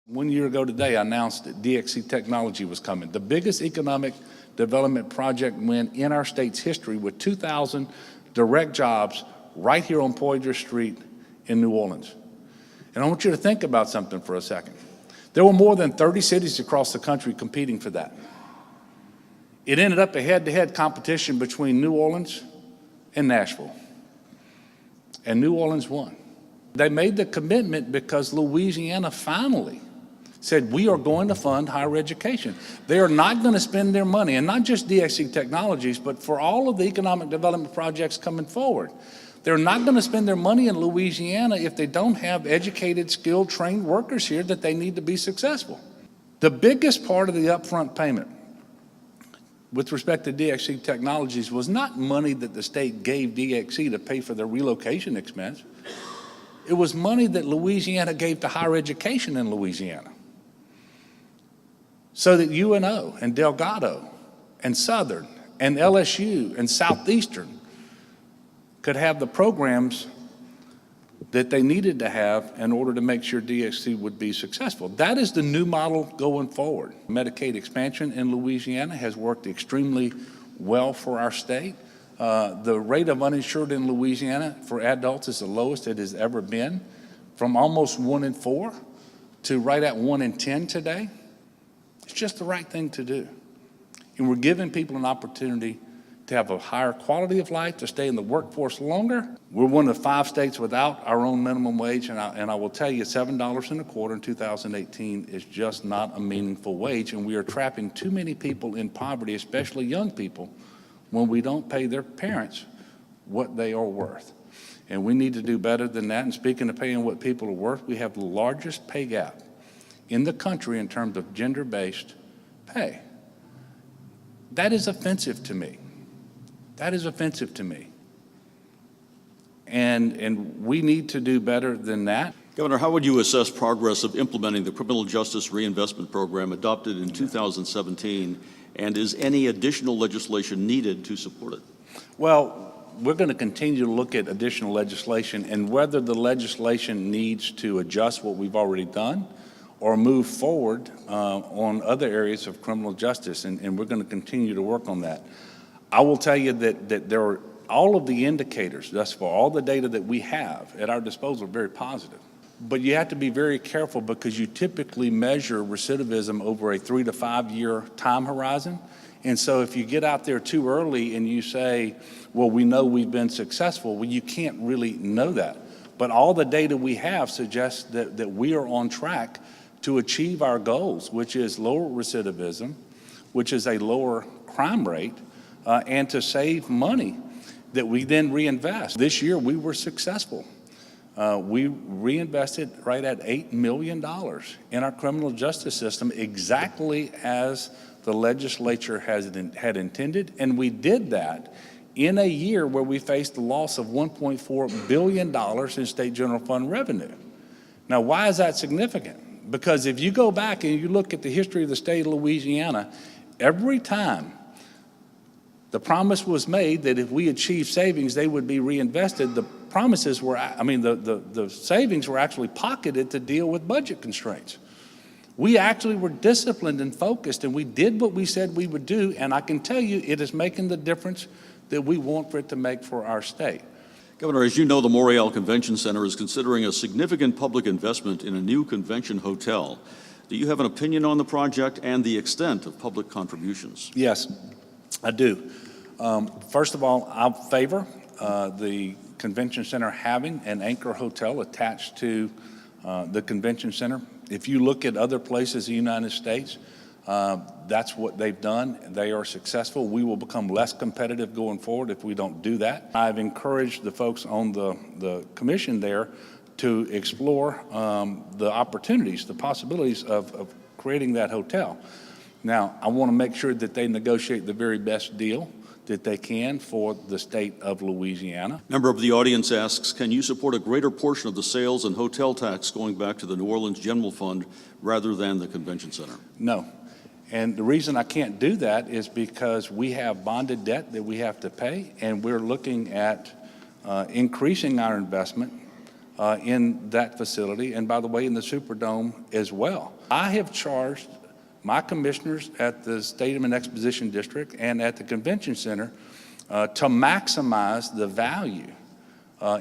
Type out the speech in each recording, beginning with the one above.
1 year ago today, I announced that DXC technology was coming. The biggest economic development project win in our state's history, with 2,000 direct jobs right here on Poydras Street in New Orleans. And I want you to think about something for a second. There were more than 30 cities across the country competing for that. It ended up a head-to-head competition between New Orleans and Nashville. And New Orleans won. They made the commitment because Louisiana finally said, we are going to fund higher education. They are not going to spend their money, and not just DXC Technologies, but for all of the economic development projects coming forward. They're not going to spend their money in Louisiana if they don't have educated, skilled, trained workers here that they need to be successful. The biggest part of the upfront payment with respect to DXC Technologies was not money that the state gave DXC to pay for their relocation expense. It was money that Louisiana gave to higher education in Louisiana, so that UNO and Delgado and Southern and LSU and Southeastern could have the programs that they needed to have in order to make sure DXC would be successful. That is the new model going forward. Medicaid expansion in Louisiana has worked extremely well for our state. The rate of uninsured in Louisiana for adults is the lowest it has ever been, from almost 1 in 4 to right at 1 in 10 today. It's just the right thing to do. And we're giving people an opportunity to have a higher quality of life, to stay in the workforce longer. We're one of 5 states without our own minimum wage, and I will tell you, $7.25 in 2018 is just not a meaningful wage, and we are trapping too many people in poverty, especially young people, when we don't pay their parents what they are worth. And we need to do better than that. And speaking of paying what people are worth, we have the largest pay gap in the country in terms of gender-based pay. That is offensive to me. That is offensive to me. And we need to do better than that. Governor, how would you assess progress of implementing the Criminal Justice Reinvestment Program adopted in 2017, and is any additional legislation needed to support it? Well, we're going to continue to look at additional legislation, and whether the legislation needs to adjust what we've already done or move forward on other areas of criminal justice, and we're going to continue to work on that. I will tell you that there are all of the indicators thus far, all the data that we have at our disposal are very positive. But you have to be very careful, because you typically measure recidivism over a 3 to 5 year time horizon. And so if you get out there too early and you say, well, we know we've been successful, well, you can't really know that. But all the data we have suggests that we are on track to achieve our goals, which is lower recidivism, which is a lower crime rate, and to save money that we then reinvest. This year we were successful. We reinvested right at $8 million in our criminal justice system, exactly as the legislature had intended, and we did that in a year where we faced the loss of $1.4 billion in state general fund revenue. Now, why is that significant? Because if you go back and you look at the history of the state of Louisiana, every time the promise was made that if we achieved savings, they would be reinvested, the promises were, the savings were actually pocketed to deal with budget constraints. We actually were disciplined and focused, and we did what we said we would do, and I can tell you it is making the difference that we want for it to make for our state. Governor, as you know, the Montreal Convention Center is considering a significant public investment in a new convention hotel. Do you have an opinion on the project and the extent of public contributions? Yes, I do. First of all, I favor the convention center having an anchor hotel attached to the convention center. If you look at other places in the United States, that's what they've done. They are successful. We will become less competitive going forward if we don't do that. I've encouraged the folks on the commission there to explore the opportunities, the possibilities of creating that hotel. Now, I want to make sure that they negotiate the very best deal that they can for the state of Louisiana. Member of the audience asks, can you support a greater portion of the sales and hotel tax going back to the New Orleans General Fund rather than the convention center? No. And the reason I can't do that is because we have bonded debt that we have to pay, and we're looking at increasing our investment in that facility, and by the way, in the Superdome as well. I have charged my commissioners at the Stadium and Exposition District and at the Convention Center to maximize the value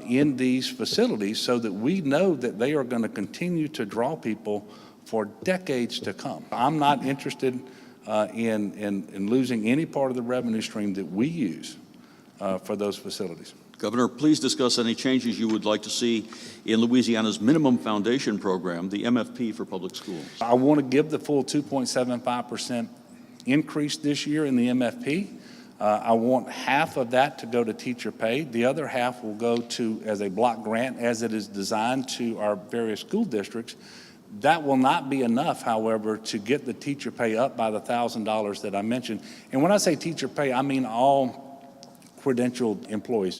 in these facilities so that we know that they are going to continue to draw people for decades to come. I'm not interested in losing any part of the revenue stream that we use for those facilities. Governor, please discuss any changes you would like to see in Louisiana's minimum foundation program, the MFP for public schools. I want to give the full 2.75% increase this year in the MFP. I want half of that to go to teacher pay. The other half will go to, as a block grant, as it is designed, to our various school districts. That will not be enough, however, to get the teacher pay up by the $1,000 that I mentioned. And when I say teacher pay, I mean all credentialed employees.